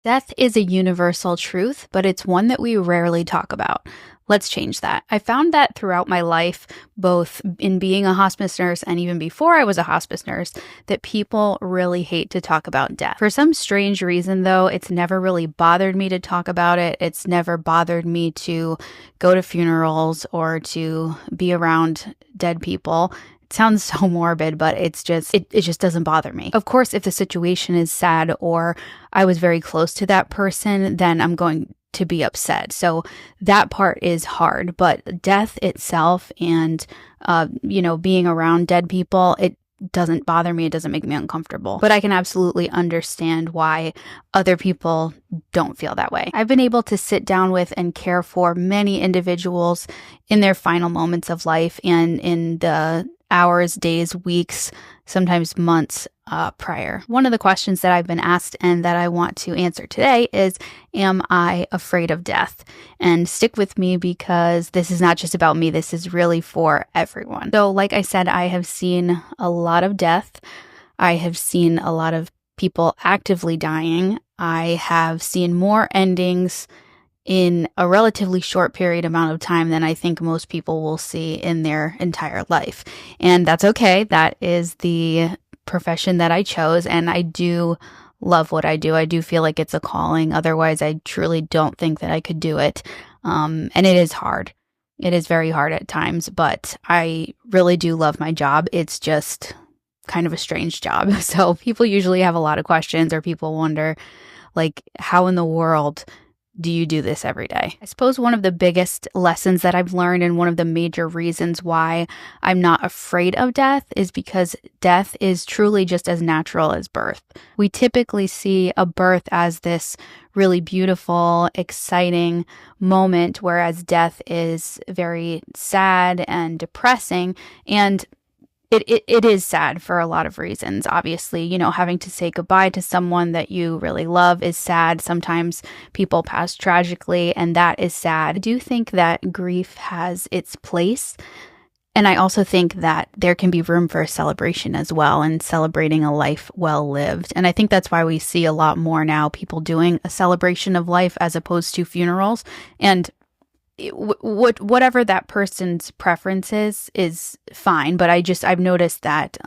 Death is a universal truth, but it's one that we rarely talk about. Let's change that. I found that throughout my life, both in being a hospice nurse and even before I was a hospice nurse, that people really hate to talk about death. For some strange reason, though, it's never really bothered me to talk about it. It's never bothered me to go to funerals or to be around dead people. Sounds so morbid, but it just doesn't bother me. Of course, if the situation is sad or I was very close to that person, then I'm going to be upset. So that part is hard, but death itself and, being around dead people, it doesn't bother me. It doesn't make me uncomfortable, but I can absolutely understand why other people don't feel that way. I've been able to sit down with and care for many individuals in their final moments of life and in the hours, days, weeks, sometimes months prior. One of the questions that I've been asked and that I want to answer today is, am I afraid of death? And stick with me because this is not just about me. This is really for everyone. So like I said, I have seen a lot of death. I have seen a lot of people actively dying. I have seen more endings in a relatively short period amount of time than I think most people will see in their entire life. And that's okay. That is the profession that I chose, and I do love what I do. I do feel like it's a calling. Otherwise, I truly don't think that I could do it. And it is hard. It is very hard at times, but I really do love my job. It's just kind of a strange job. So people usually have a lot of questions, or people wonder, like, how in the world do you do this every day? I suppose one of the biggest lessons that I've learned and one of the major reasons why I'm not afraid of death is because death is truly just as natural as birth. We typically see a birth as this really beautiful, exciting moment, whereas death is very sad and depressing. And it is sad for a lot of reasons. Obviously, having to say goodbye to someone that you really love is sad. Sometimes people pass tragically, and that is sad. I do think that grief has its place. And I also think that there can be room for a celebration as well, and celebrating a life well lived. And I think that's why we see a lot more now people doing a celebration of life as opposed to funerals. And whatever that person's preference is fine, but I've noticed that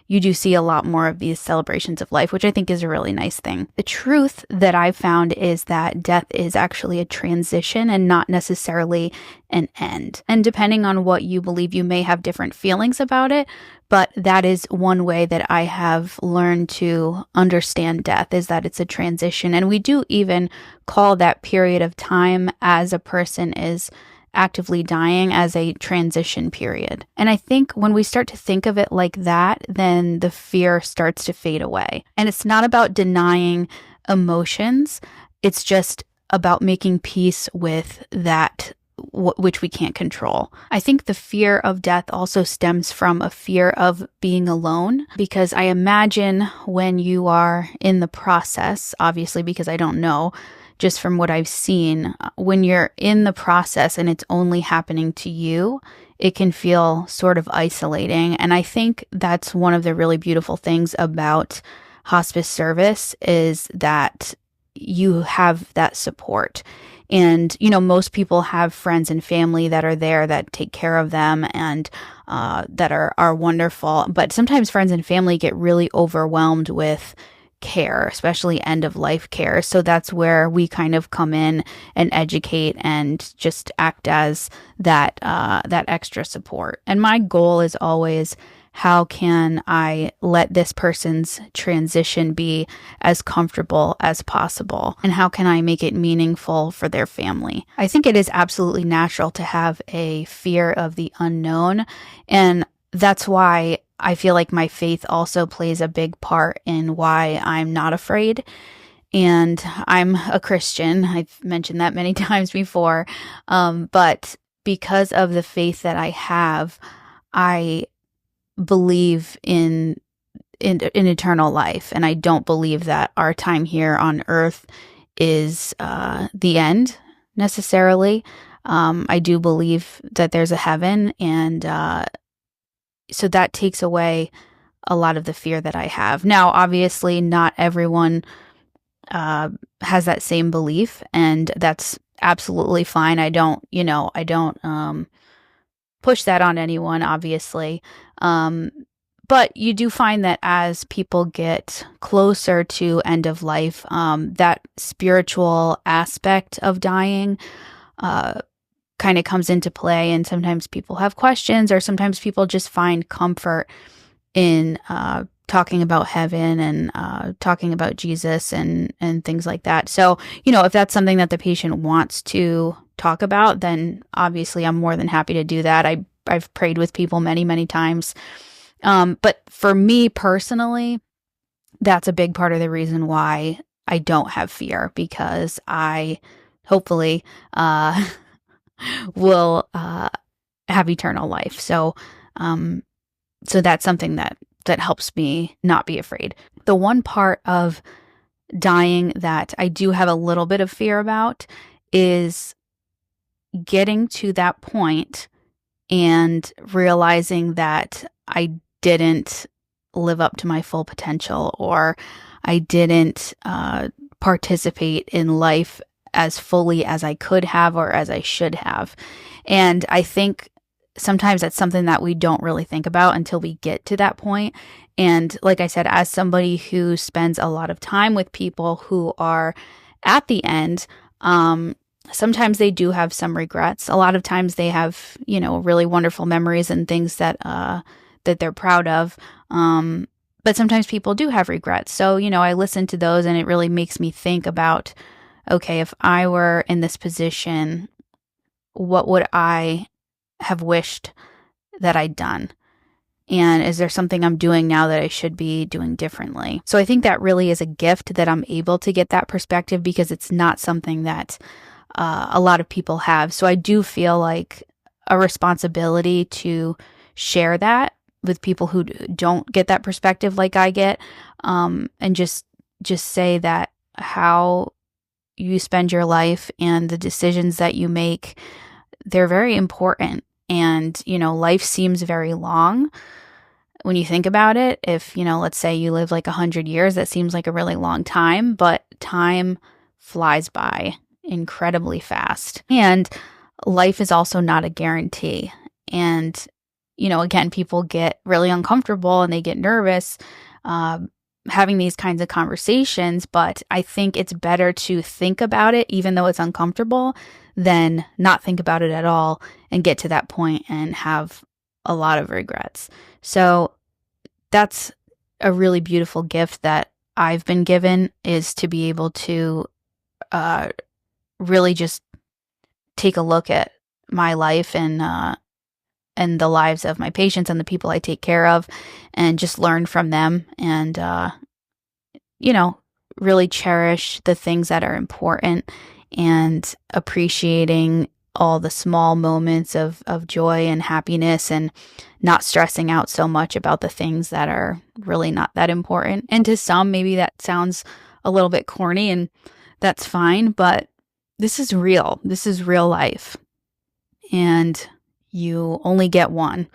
you do see a lot more of these celebrations of life, which I think is a really nice thing. The truth that I've found is that death is actually a transition and not necessarily an end. And depending on what you believe, you may have different feelings about it, but that is one way that I have learned to understand death, is that it's a transition. And we do even call that period of time as a person is actively dying as a transition period. And I think when we start to think of it like that, then the fear starts to fade away. And it's not about denying emotions. It's just about making peace with that which we can't control. I think the fear of death also stems from a fear of being alone, because I imagine when you are in the process, obviously because I don't know, just from what I've seen, when you're in the process and it's only happening to you, it can feel sort of isolating. And I think that's one of the really beautiful things about hospice service, is that you have that support. And, most people have friends and family that are there that take care of them and that are wonderful. But sometimes friends and family get really overwhelmed with care, especially end of life care. So that's where we kind of come in and educate and just act as that extra support. And my goal is always, how can I let this person's transition be as comfortable as possible? And how can I make it meaningful for their family? I think it is absolutely natural to have a fear of the unknown. And that's why I feel like my faith also plays a big part in why I'm not afraid. And I'm a Christian. I've mentioned that many times before. But because of the faith that I have, I believe in eternal life. And I don't believe that our time here on earth is the end necessarily. I do believe that there's a heaven, and so that takes away a lot of the fear that I have. Now, obviously, not everyone has that same belief, and that's absolutely fine. I don't push that on anyone, obviously. But you do find that as people get closer to end of life, that spiritual aspect of dying kind of comes into play. And sometimes people have questions, or sometimes people just find comfort in talking about heaven and talking about Jesus and things like that. So, if that's something that the patient wants to talk about, then obviously I'm more than happy to do that. I've prayed with people many, many times. But for me personally, that's a big part of the reason why I don't have fear, because I hopefully will have eternal life. So that's something that helps me not be afraid. The one part of dying that I do have a little bit of fear about is getting to that point and realizing that I didn't live up to my full potential, or I didn't participate in life as fully as I could have or as I should have. And I think sometimes that's something that we don't really think about until we get to that point. And like I said, as somebody who spends a lot of time with people who are at the end, sometimes they do have some regrets. A lot of times they have, really wonderful memories and things that they're proud of. But sometimes people do have regrets. So, I listen to those, and it really makes me think about, okay, if I were in this position, what would I have wished that I'd done? And is there something I'm doing now that I should be doing differently? So I think that really is a gift that I'm able to get that perspective, because it's not something that a lot of people have. So I do feel like a responsibility to share that with people who don't get that perspective like I get, and just say that how you spend your life and the decisions that you make, they're very important. And, life seems very long when you think about it. If, let's say you live like 100 years, that seems like a really long time, but time flies by incredibly fast. And life is also not a guarantee. And, again, people get really uncomfortable and they get nervous having these kinds of conversations, but I think it's better to think about it, even though it's uncomfortable, than not think about it at all and get to that point and have a lot of regrets. So that's a really beautiful gift that I've been given, is to be able to really just take a look at my life and the lives of my patients and the people I take care of, and just learn from them, and really cherish the things that are important, and appreciating all the small moments of joy and happiness, and not stressing out so much about the things that are really not that important. And to some, maybe that sounds a little bit corny, and that's fine, but this is real. This is real life. And you only get one.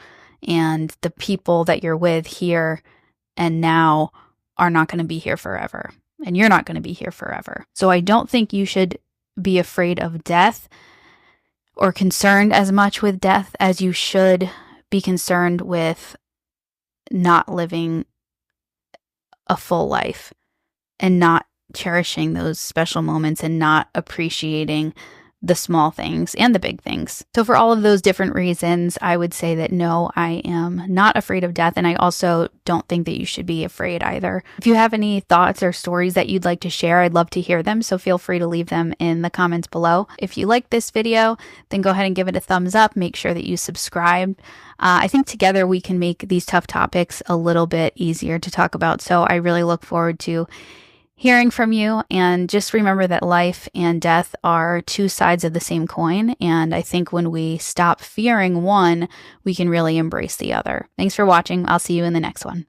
And the people that you're with here and now are not going to be here forever. And you're not going to be here forever. So I don't think you should be afraid of death or concerned as much with death as you should be concerned with not living a full life and not cherishing those special moments and not appreciating the small things and the big things. So for all of those different reasons, I would say that no, I am not afraid of death. And I also don't think that you should be afraid either. If you have any thoughts or stories that you'd like to share, I'd love to hear them. So feel free to leave them in the comments below. If you like this video, then go ahead and give it a thumbs up. Make sure that you subscribe. I think together we can make these tough topics a little bit easier to talk about. So I really look forward to hearing from you, and just remember that life and death are two sides of the same coin. And I think when we stop fearing one, we can really embrace the other. Thanks for watching. I'll see you in the next one.